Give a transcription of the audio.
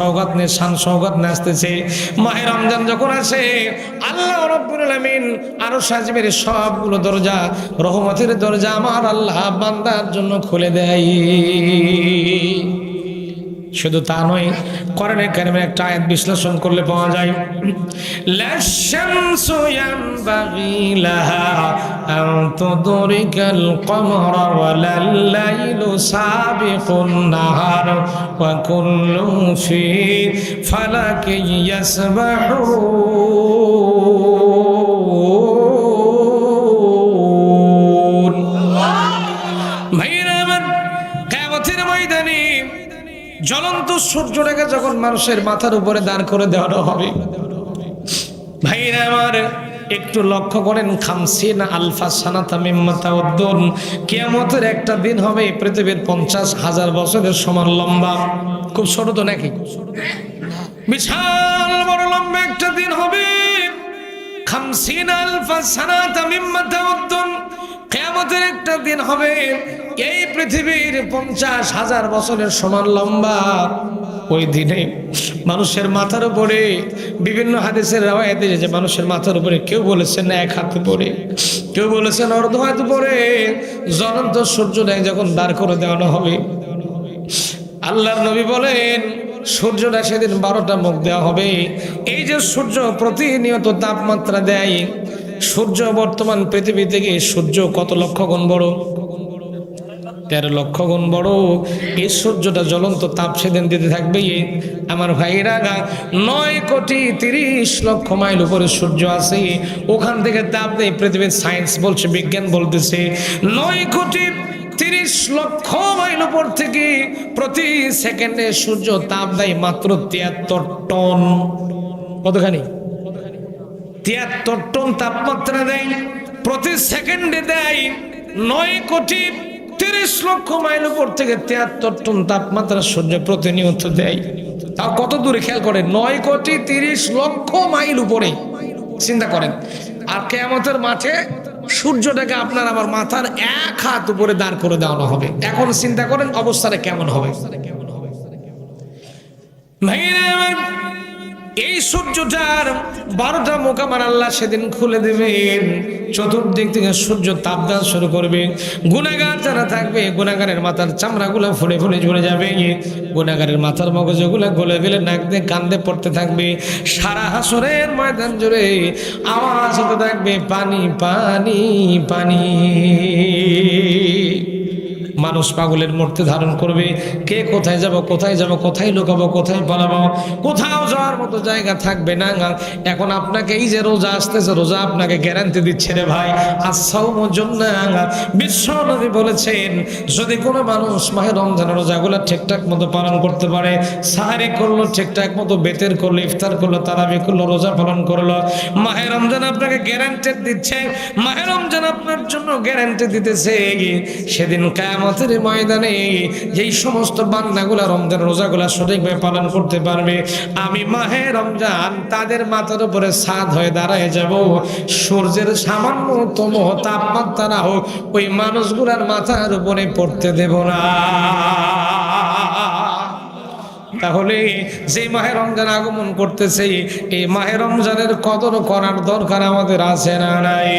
সওগাত নিয়ে শান সওগাত নিয়ে আসতেছে। মাহে রমজান যখন আসে আল্লাহ রাব্বুল আলামিন আরশ আজিমের সবগুলো দরজা, রহমতের দরজা আমার আল্লাহ বান্দার জন্য খুলে দেয়। শুধু তা নয়, কোরআনে কারিমে একটা আয়াত বিশ্লেষণ করলে পাওয়া যায়, লাশ-শামসু ইয়ানবাগি লাহা আন তুদরিকাল কমরা ওয়ালাল-লাইলু সাবিকুন নাহার ওয়া কুল্লুন ফি ফালাকিন ইয়াসবাহুন। ভাইরা আমার, কিয়ামতের ময়দানে জ্বলন্ত সূর্যটাকে যখন মানুষের মাথার উপরে দাঁড় করে দেওয়ানো হবে, ভাইরা আমার একটু লক্ষ্য করেন, খামসিনা আলফা সানাতা মিম্মা তাউদ্দুন, কিয়ামতের একটা দিন হবে পৃথিবীর 50,000 বছরের সমান লম্বা। খুব ছোট তো নাকি? বিশাল বড় লম্বা একটা দিন হবে। খামসিনা আলফা সানাতা মিম্মা তাউদ্দুন, কিয়ামতের একটা দিন হবে এই পৃথিবীর 50,000 বছরের সমান লম্বা। ওই দিনে মানুষের মাথার উপরে, বিভিন্ন হাদিসের রাওয়ায়াতে যে মানুষের মাথার উপরে কেউ বলেছেন 1 হাত উপরে, কেউ বলেছেন অর্ধ হাত উপরে জ্বলন্ত সূর্যটাকে যখন দাঁড় করে দেওয়ানো হবে, আল্লাহর নবী বলেন সূর্যটা সেদিন 12টা মুখ দেওয়া হবে। এই যে সূর্য প্রতিনিয়ত তাপমাত্রা দেয়, সূর্য বর্তমান পৃথিবী থেকে সূর্য কত লক্ষ গুণ বড়? 13 লক্ষ গুণ বড়। এই সূর্যটা জ্বলন্ত তাপ সেদিন দিতে থাকবে। আমার ভাইরা, 9,30,00,000 মাইল উপরে সূর্য আছে, ওখান থেকে তাপ দেয় পৃথিবীর। সায়েন্স বলছে, বিজ্ঞান বলতেছে 9,30,00,000 মাইল উপর থেকে প্রতি সেকেন্ডে সূর্য তাপ দেয় মাত্র 73 টন। কতখানি? 73 টন তাপমাত্রা দেয় প্রতি সেকেন্ডে। দেয় 9,30,00,000 মাইল উপর থেকে 73 টন তাপমাত্রা সূর্য প্রতিনিয়ত দেয়। তাও কত দূরে খেয়াল করেন, 9,30,00,000 মাইল উপরে। চিন্তা করেন। আর কিয়ামতের মাঠে সূর্যটাকে আপনার আমার মাথার 1 হাত উপরে দাঁড় করে দেওয়ানো হবে। এখন চিন্তা করেন অবস্থাটা কেমন হবে। এই সূর্যটার 12টা মুখ আমার আল্লাহ সেদিন খুলে দেবেন। চতুর্দিক থেকে সূর্য তাপ দেওয়া শুরু করবে। গুনাহগার যারা থাকবে, গুনাহগারের মাথার চামড়াগুলো ফুলে ফুলে ঝরে যাবে। গুনাহগারের মাথার মগজগুলো গলে গেলে নাক দিয়ে কান্দে পড়তে থাকবে। সারা হাসরের ময়দান জুড়ে আওয়াজ হতে থাকবে, পানি পানি পানি। মানুষ পাগলের মূর্তি ধারণ করবে। কে কোথায় যাব, কোথায় যাব, কোথায় লুকাবো, কোথায় পালাবো, কোথাও যাওয়ার মতো জায়গা থাকবে না। এখন আপনাকে এই যে রোজা আসতেছে, রোজা আপনাকে গ্যারান্টি দিচ্ছে রে ভাই, আস-সাওমু জুন্নাহ। বিশ্ব নবী বলেছেন, যদি কোনো মানুষ মাহে রমজানের রোজাগুলো ঠিকঠাক মতো পালন করতে পারে, সাহারি করলো ঠিকঠাক মতো, বেতের করলো, ইফতার করলো, তারাবি করলো, রোজা পালন করলো, মাহে রমজান আপনাকে গ্যারান্টি দিচ্ছে, মাহে রমজান আপনার জন্য গ্যারান্টি দিতেছে, সেদিন কিয়ামতের ময়দানে যেই সমস্ত বান্দাগুলা রমজান রোজাগুলা সঠিকভাবে পালন করতে পারবে, আমি মাহে রমজান তাদের মাথার উপরে ছাদ হয়ে দাঁড়ায় যাব। সূর্যের সামান্যতম তাপমাত্রা হোক ওই মানুষগুলার মাথার উপরে পড়তে দেব না। তাহলে যে মাহে রমজান আগমন করতেছে, এই মাহে রমজানের কদর করার দরকার আমাদের আছে না নাই?